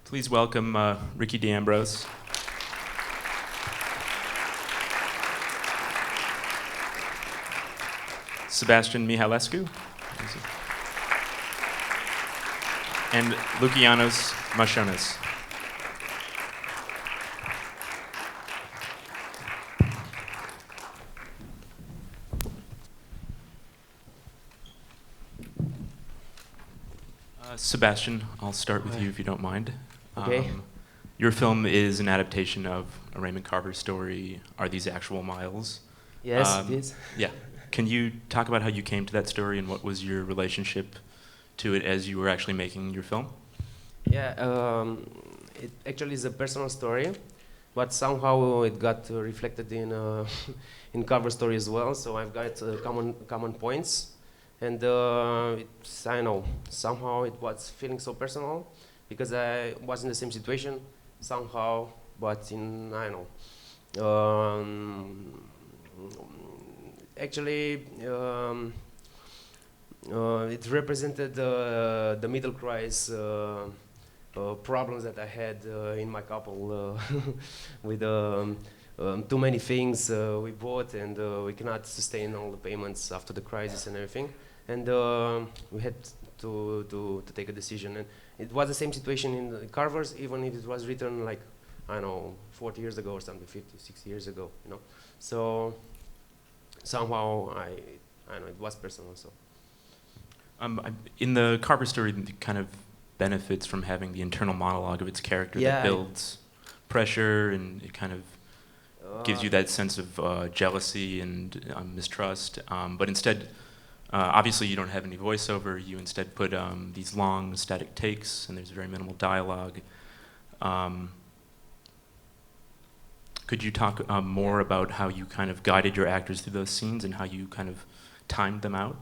Please welcome Ricky D'Ambrose. Sebastian Mihailescu. And Loukianos Moshonas. Sebastian, I'll start with you if you don't mind. Okay. Your film is an adaptation of a Raymond Carver story, Are These Actual Miles? Yes, it is. Yeah. Can you talk about how you came to that story and what was your relationship to it as you were actually making your film? Yeah, it actually is a personal story, but somehow it got reflected in in cover story as well. So I've got common points, and it's, I know somehow it was feeling so personal because I was in the same situation somehow, but in I know. Actually, it represented the middle class problems that I had in my couple with too many things we bought, and we cannot sustain all the payments after the crisis and everything. And we had to take a decision. And it was the same situation in the Carvers, even if it was written like, I don't know, 40 years ago or something, 50, 60 years ago, you know. So somehow I know it was personal. So. In the Carver story, it kind of benefits from having the internal monologue of its character that builds pressure, and it kind of gives you that sense of jealousy and mistrust. But instead, obviously you don't have any voiceover. You instead put these long static takes, and there's very minimal dialogue. Could you talk more about how you kind of guided your actors through those scenes and how you kind of timed them out?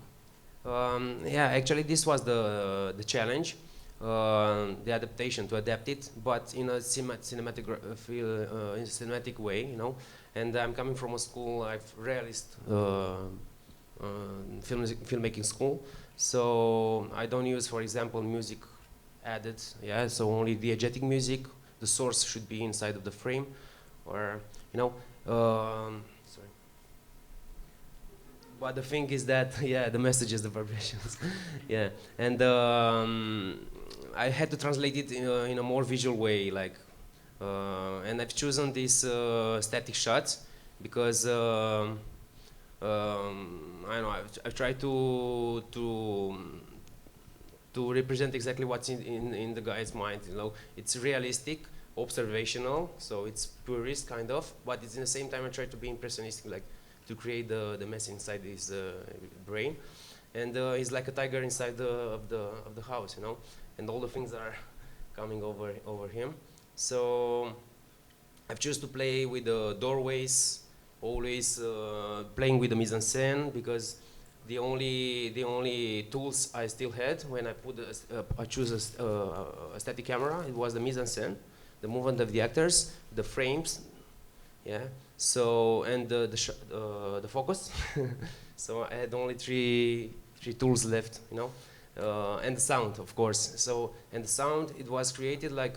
Yeah, actually this was the challenge, the adaptation, to adapt it, but in a cinematic in a cinematic way, you know. And I'm coming from a school, realist filmmaking school, so I don't use, for example, music added. Yeah, so only diegetic music. The source should be inside of the frame, or you know. Sorry. But the thing is that, yeah, the messages, the vibrations, yeah, and I had to translate it in a more visual way, like, and I've chosen these static shots because I know I've tried to represent exactly what's in the guy's mind. You know, it's realistic, observational, so it's purist kind of, but it's in the same time I try to be impressionistic, like, to create the mess inside his brain, and he's like a tiger inside of the house, you know, and all the things are coming over him. So I've chosen to play with the doorways, always playing with the mise-en-scène, because the only tools I still had when I choose a static camera, it was the mise-en-scène, the movement of the actors, the frames, yeah. So, and the focus. So I had only three tools left, you know, and the sound, of course. So, and the sound, it was created like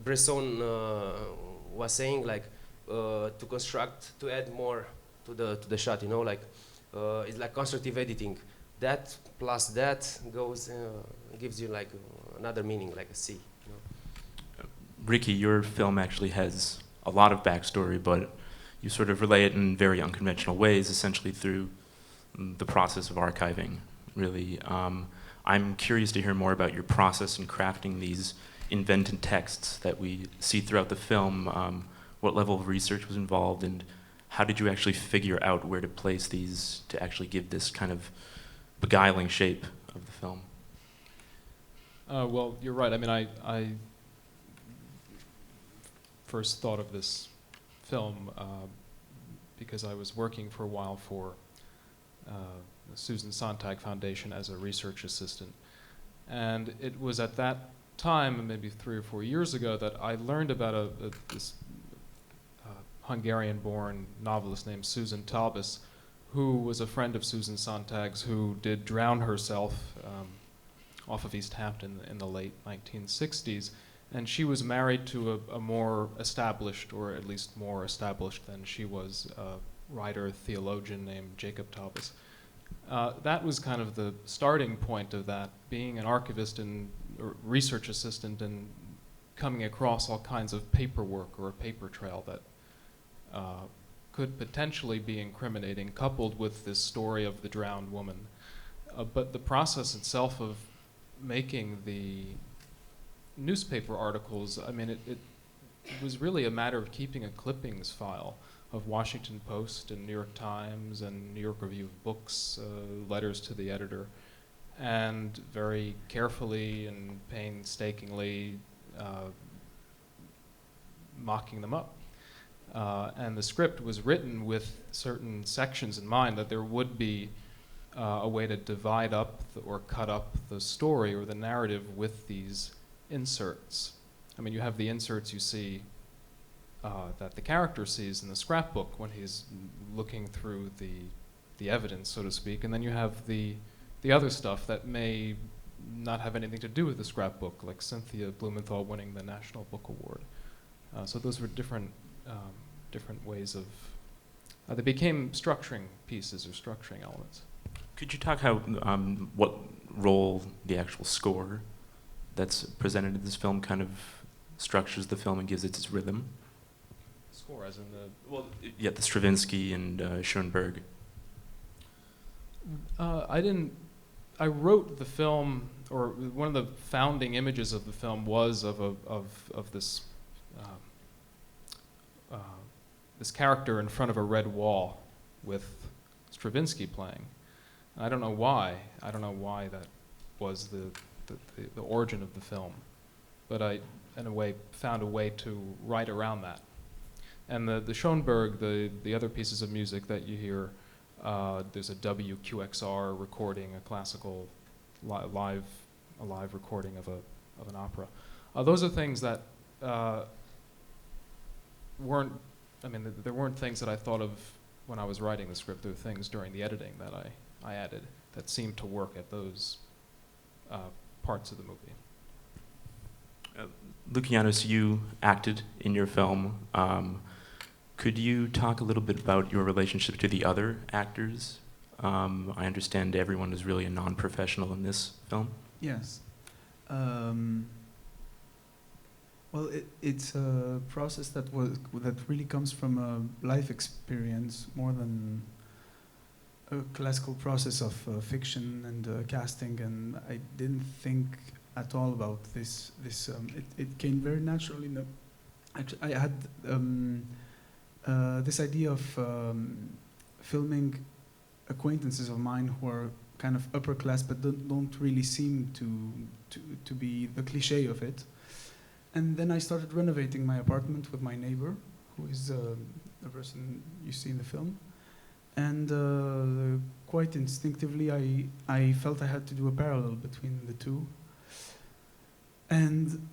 Bresson was saying, like, to construct, to add more to the shot, you know, like it's like constructive editing. That plus that goes gives you like another meaning, like a C. You know? Ricky, your film actually has a lot of backstory, but you sort of relay it in very unconventional ways, essentially through the process of archiving, really. I'm curious to hear more about your process in crafting these invented texts that we see throughout the film. What level of research was involved, and how did you actually figure out where to place these to actually give this kind of beguiling shape of the film? Well, you're right. I mean, I first thought of this film because I was working for a while for the Susan Sontag Foundation as a research assistant. And it was at that time, maybe 3 or 4 years ago, that I learned about this Hungarian-born novelist named Susan Talbis, who was a friend of Susan Sontag's, who did drown herself off of East Hampton in the late 1960s. And she was married to a more established, or at least more established than she was, writer, theologian named Jacob Taubes. That was kind of the starting point of that, being an archivist and or research assistant and coming across all kinds of paperwork or a paper trail that could potentially be incriminating, coupled with this story of the drowned woman. But the process itself of making the newspaper articles, I mean, it was really a matter of keeping a clippings file of Washington Post and New York Times and New York Review of Books, letters to the editor, and very carefully and painstakingly mocking them up. And the script was written with certain sections in mind, that there would be a way to divide up or cut up the story or the narrative with these inserts. I mean, you have the inserts you see that the character sees in the scrapbook when he's looking through the evidence, so to speak, and then you have the other stuff that may not have anything to do with the scrapbook, like Cynthia Blumenthal winning the National Book Award. So those were different ways of, they became structuring pieces or structuring elements. Could you talk how what role the actual score that's presented in this film kind of structures the film and gives it its rhythm? Score, as in the... Well, yeah, the Stravinsky and Schoenberg. I wrote the film, or one of the founding images of the film was of this this character in front of a red wall with Stravinsky playing. I don't know why. I don't know why that was the origin of the film, but I, in a way, found a way to write around that. And the Schoenberg, the other pieces of music that you hear, there's a WQXR recording, a classical live recording of an opera. Those are things that weren't. I mean, there weren't things that I thought of when I was writing the script. There were things during the editing that I added that seemed to work at those parts of the movie. Loukianos, you acted in your film. Could you talk a little bit about your relationship to the other actors? I understand everyone is really a non-professional in this film. Yes. Well, it's a process that really comes from a life experience more than a classical process of fiction and casting. And I didn't think at all about this. It came very naturally. I had this idea of filming acquaintances of mine who are kind of upper class but don't really seem to be the cliche of it. And then I started renovating my apartment with my neighbor, who is the person you see in the film. And quite instinctively, I felt I had to do a parallel between the two. And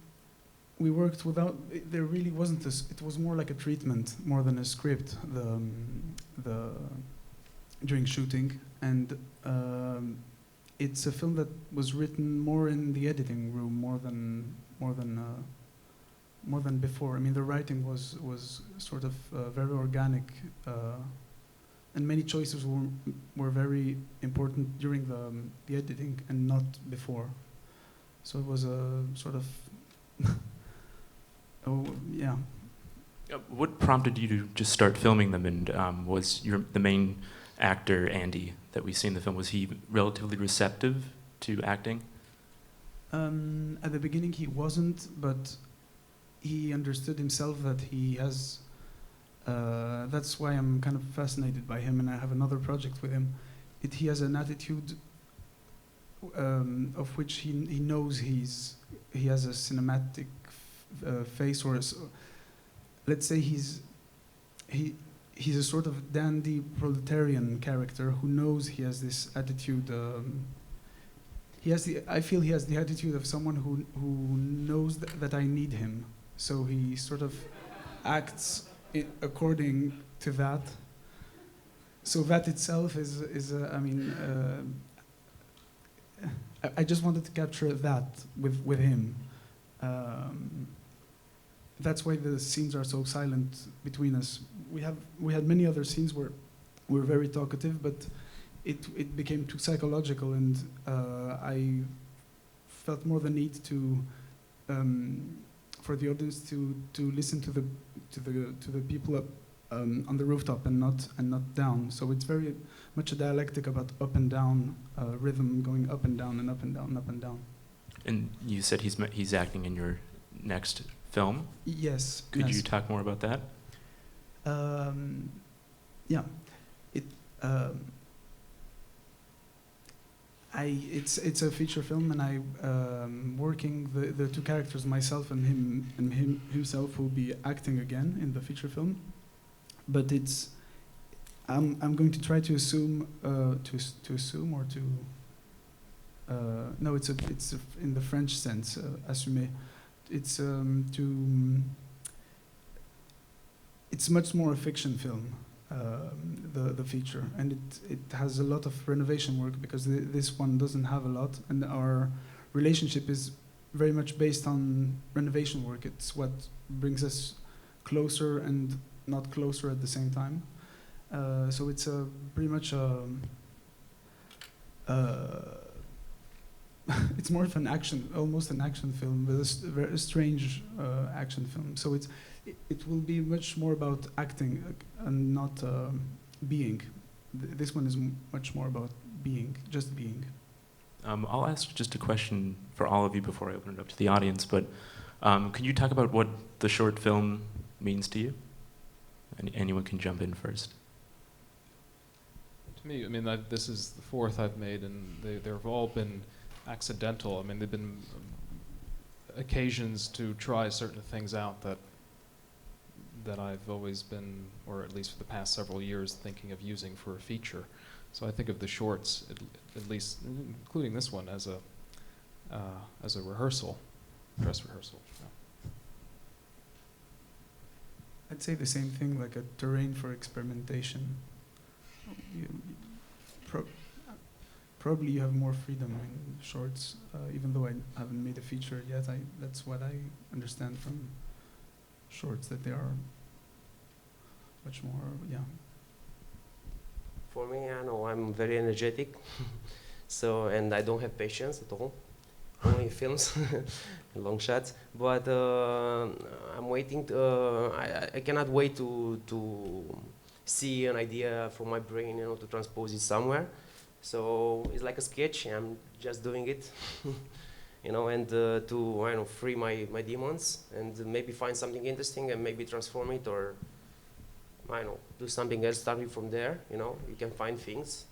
we worked without, there really wasn't it was more like a treatment more than a script during shooting. And it's a film that was written more in the editing room, more than before. I mean, the writing was sort of very organic, and many choices were very important during the editing and not before. So it was a sort of, yeah. What prompted you to just start filming them? And was the main actor, Andy, that we see in the film, was he relatively receptive to acting? At the beginning he wasn't, but he understood himself that he has, that's why I'm kind of fascinated by him, and I have another project with him. He has an attitude of which he knows he has a cinematic face, or let's say he's a sort of dandy proletarian character who knows he has this attitude. I feel he has the attitude of someone who knows that I need him. So he sort of acts according to that. So that itself is I mean, I just wanted to capture that with him. that's why the scenes are so silent between us. We had many other scenes where we're very talkative, but it became too psychological, and I felt more the need to for the audience to listen to the people up on the rooftop and not down. So it's very much a dialectic about up and down rhythm, going up and down and up and down, up and down. And you said he's acting in your next film. Yes. Could yes. you talk more about that? Yeah. It's a feature film, and I working the two characters, myself and him himself, will be acting again in the feature film. But I'm going to try to assume to assume or to no, it's in the French sense, assumer. It's it's much more a fiction film, the feature, and it has a lot of renovation work, because this one doesn't have a lot, and our relationship is very much based on renovation work. It's what brings us closer and not closer at the same time. So it's pretty much it's more of an action, almost an action film, but a very strange action film. So it will be much more about acting and not being. This one is much more about being, just being. I'll ask just a question for all of you before I open it up to the audience, but can you talk about what the short film means to you? Anyone can jump in first. To me, I mean, this is the fourth I've made, and they've all been accidental. I mean, they've been occasions to try certain things out that I've always been, or at least for the past several years, thinking of using for a feature. So I think of the shorts, at least including this one, as a rehearsal, dress rehearsal. Yeah. I'd say the same thing, like a terrain for experimentation. Probably you have more freedom in shorts, even though I haven't made a feature yet. That's what I understand from shorts, that they are much more, yeah. For me, I know I'm very energetic, so, and I don't have patience at all. Only films, long shots. But I'm waiting. I cannot wait to see an idea from my brain, to transpose it somewhere. So it's like a sketch. I'm just doing it, and to free my demons and maybe find something interesting and maybe transform it, or do something else starting from there. You can find things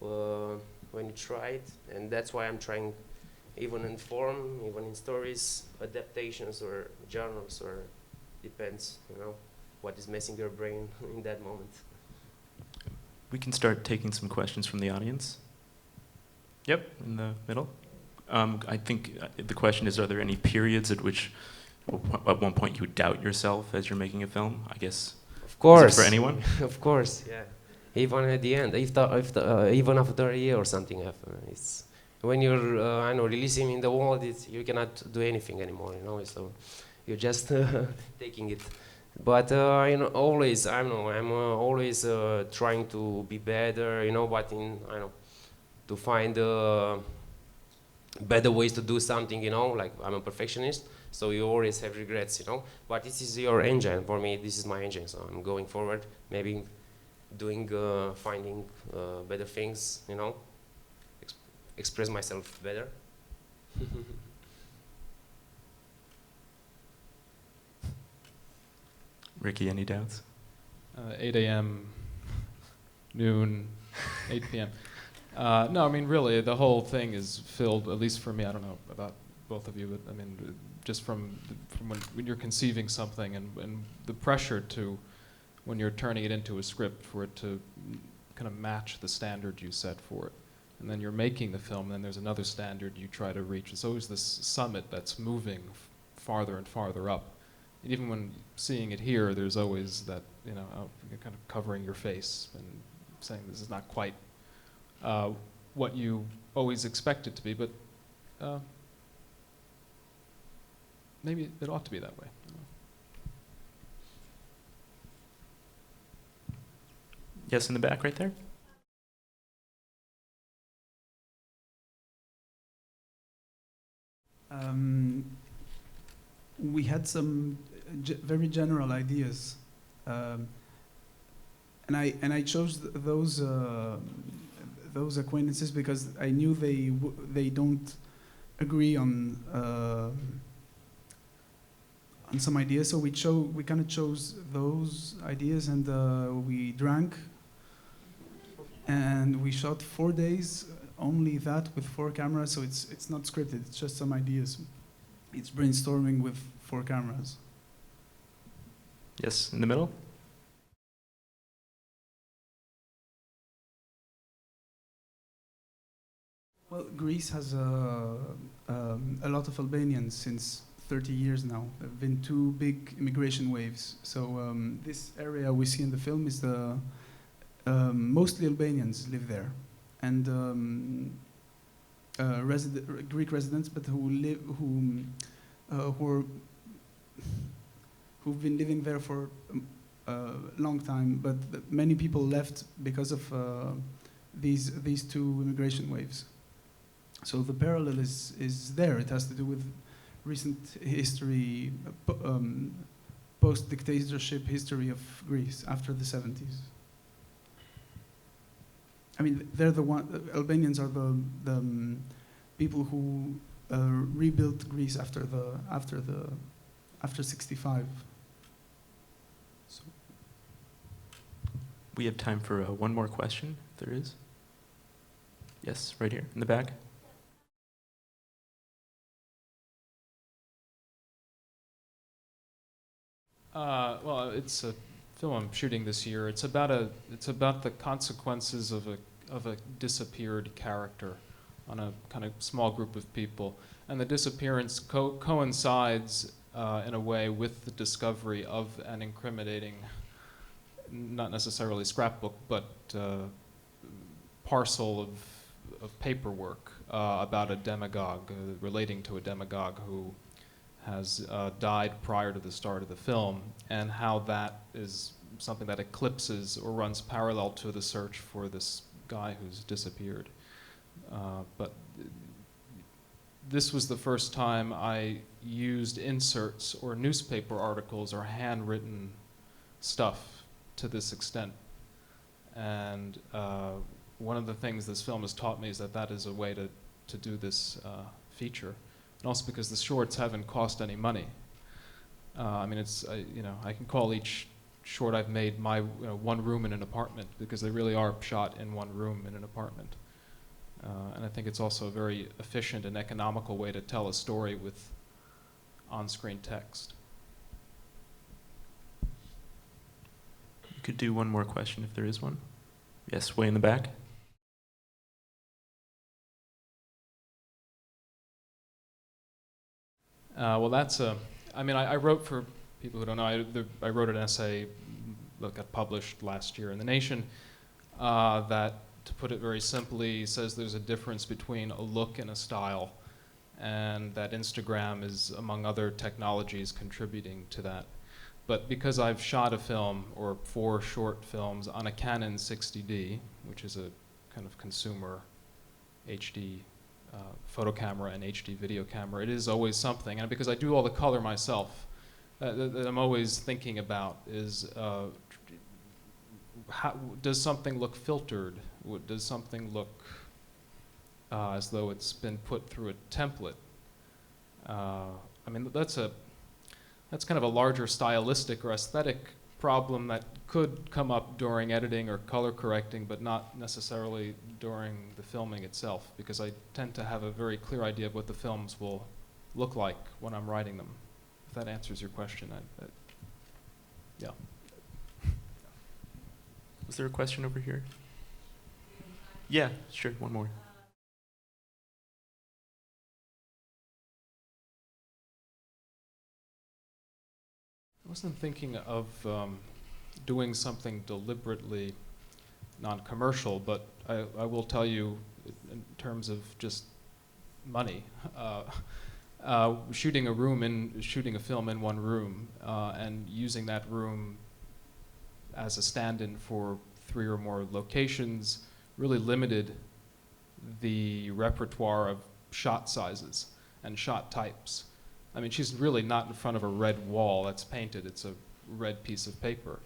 when you try it, and that's why I'm trying, even in form, even in stories, adaptations or journals, or depends, what is messing your brain in that moment. We can start taking some questions from the audience. Yep, in the middle. I think the question is, are there any periods at which, at one point, you doubt yourself as you're making a film? I guess. Of course. Is it for anyone? Of course, yeah. Even at the end, even after a year or something happens, it's when you're releasing in the world, you cannot do anything anymore, So you're just taking it. But always, I'm always trying to be better, but to find better ways to do something, like I'm a perfectionist, so you always have regrets, But this is your engine. For me, this is my engine, so I'm going forward, maybe doing, finding better things, express myself better. Ricky, any doubts? 8 a.m., noon, 8 p.m. No, I mean, really, the whole thing is filled, at least for me, I don't know about both of you, but I mean, just from when you're conceiving something and the pressure to, when you're turning it into a script, for it to kind of match the standard you set for it. And then you're making the film, and then there's another standard you try to reach. It's always this summit that's moving farther and farther up. And even when seeing it here, there's always that, you're kind of covering your face and saying this is not quite what you always expect it to be, but maybe it ought to be that way. Yes, in the back right there. We had some very general ideas, and I chose those acquaintances because I knew they don't agree on some ideas. So we kind of chose those ideas, and we drank, and we shot 4 days. Only that with 4 cameras, so it's not scripted. It's just some ideas. It's brainstorming with 4 cameras. Yes, in the middle. Well, Greece has a lot of Albanians since 30 years now. There have been 2 big immigration waves. So this area we see in the film is the mostly Albanians live there, and Greek residents, but who've been living there for a long time. But many people left because of these 2 immigration waves. So the parallel is there. It has to do with recent history, post-dictatorship history of Greece after the 70s. I mean, they're the Albanians are the people who rebuilt Greece after 65. So. We have time for one more question, if there is. Yes, right here in the back. Well, it's a film I'm shooting this year. It's about the consequences of a disappeared character on a kind of small group of people, and the disappearance coincides in a way with the discovery of an incriminating, not necessarily scrapbook, but parcel of paperwork about a demagogue, relating to a demagogue who has died prior to the start of the film, and how that is something that eclipses or runs parallel to the search for this guy who's disappeared. But this was the first time I used inserts or newspaper articles or handwritten stuff to this extent. And one of the things this film has taught me is that is a way to do this feature. And also because the shorts haven't cost any money. I mean, I can call each short I've made my one room in an apartment, because they really are shot in one room in an apartment. And I think it's also a very efficient and economical way to tell a story with on-screen text. You could do one more question if there is one. Yes, way in the back. Well, I wrote, for people who don't know, I wrote an essay that got published last year in The Nation that, to put it very simply, says there's a difference between a look and a style, and that Instagram is, among other technologies, contributing to that. But because I've shot a film, or 4 short films, on a Canon 60D, which is a kind of consumer HD photo camera and HD video camera, it is always something. And because I do all the color myself, that I'm always thinking about is, does something look filtered? Does something look as though it's been put through a template? I mean, that's kind of a larger stylistic or aesthetic problem that could come up during editing or color correcting, but not necessarily during the filming itself, because I tend to have a very clear idea of what the films will look like when I'm writing them. If that answers your question, yeah. Was there a question over here? Yeah, sure, one more. I wasn't thinking of doing something deliberately non-commercial, but I will tell you, in terms of just money, shooting a film in one room and using that room as a stand-in for 3 or more locations, really limited the repertoire of shot sizes and shot types. I mean, she's really not in front of a red wall that's painted. It's a red piece of paper.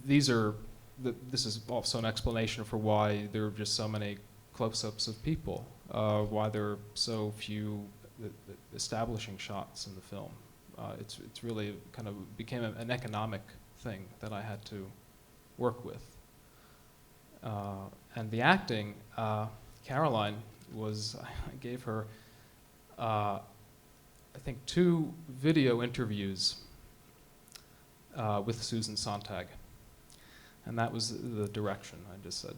This is also an explanation for why there are just so many close-ups of people, why there are so few establishing shots in the film. It's really kind of became an economic thing that I had to work with. And the acting, Caroline I gave her, I think 2 video interviews with Susan Sontag. And that was the direction. I just said,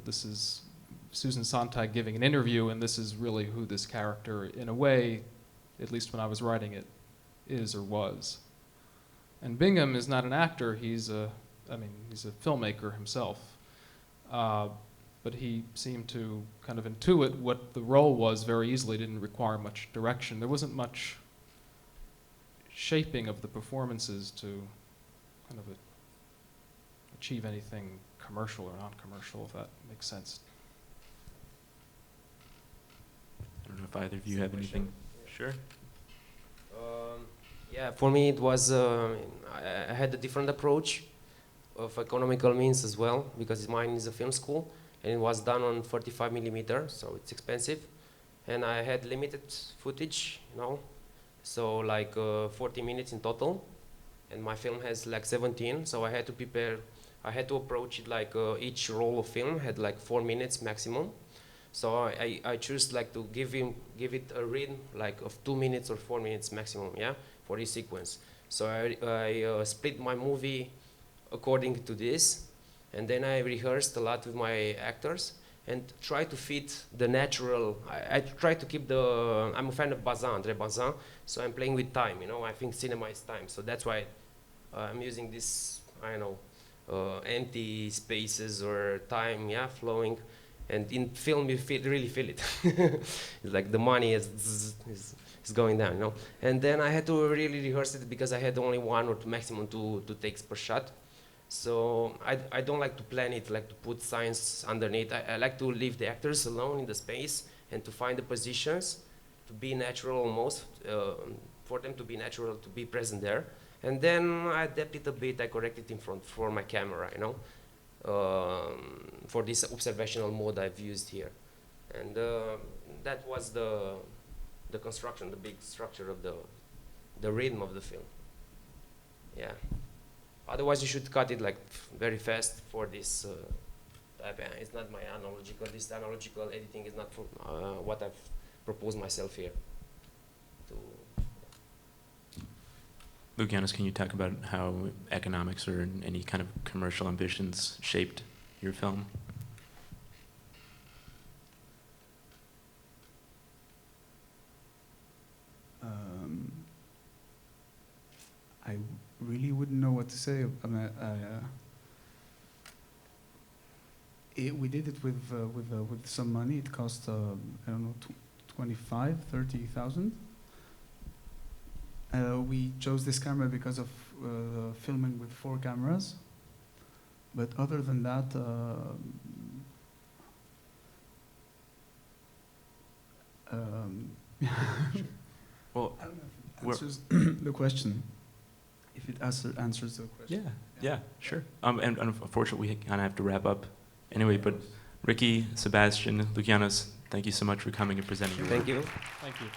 this is Susan Sontag giving an interview, and this is really who this character, in a way, at least when I was writing it, is or was. And Bingham is not an actor. He's a filmmaker himself. But he seemed to kind of intuit what the role was very easily. Didn't require much direction. There wasn't much shaping of the performances to kind of achieve anything commercial or non-commercial, if that makes sense. I don't know if either of you have anything. Sure. Yeah, for me it was, I had a different approach of economical means as well, because mine is a film school, and it was done on 45mm, so it's expensive. And I had limited footage, so like 40 minutes in total, and my film has like 17, so I had to approach it like each roll of film had like 4 minutes maximum. So I choose like to give it a read like of 2 minutes or 4 minutes maximum, yeah, for each sequence. So I split my movie according to this, and then I rehearsed a lot with my actors and try to fit the natural. I try to keep I'm a fan of André Bazin, so I'm playing with time, I think cinema is time, so that's why I'm using this, empty spaces or time, yeah, flowing. And in film, you really feel it. It's like the money is going down, And then I had to really rehearse it because I had only 1 or 2, maximum 2 takes per shot. So I don't like to plan it, like to put science underneath. I like to leave the actors alone in the space and to find the positions, to be natural almost, for them to be natural, to be present there. And then I adapt it a bit, I correct it in front for my camera, for this observational mode I've used here. And that was the construction, the big structure of the rhythm of the film. Yeah. Otherwise you should cut it like very fast for this it's not my analogical, this analogical editing is not for, what I've proposed myself here. Loukianos, can you talk about how economics or any kind of commercial ambitions shaped your film? I really wouldn't know what to say. We did it with some money. It cost I don't know, 25,000-30,000. We chose this camera because of filming with 4 cameras. But other than that, Well, I don't know if it answers the question. If it answers the question. Yeah, sure. And unfortunately, we kind of have to wrap up anyway. But Ricky, Sebastian, Loukianos, thank you so much for coming and presenting your work. Thank you. Thank you.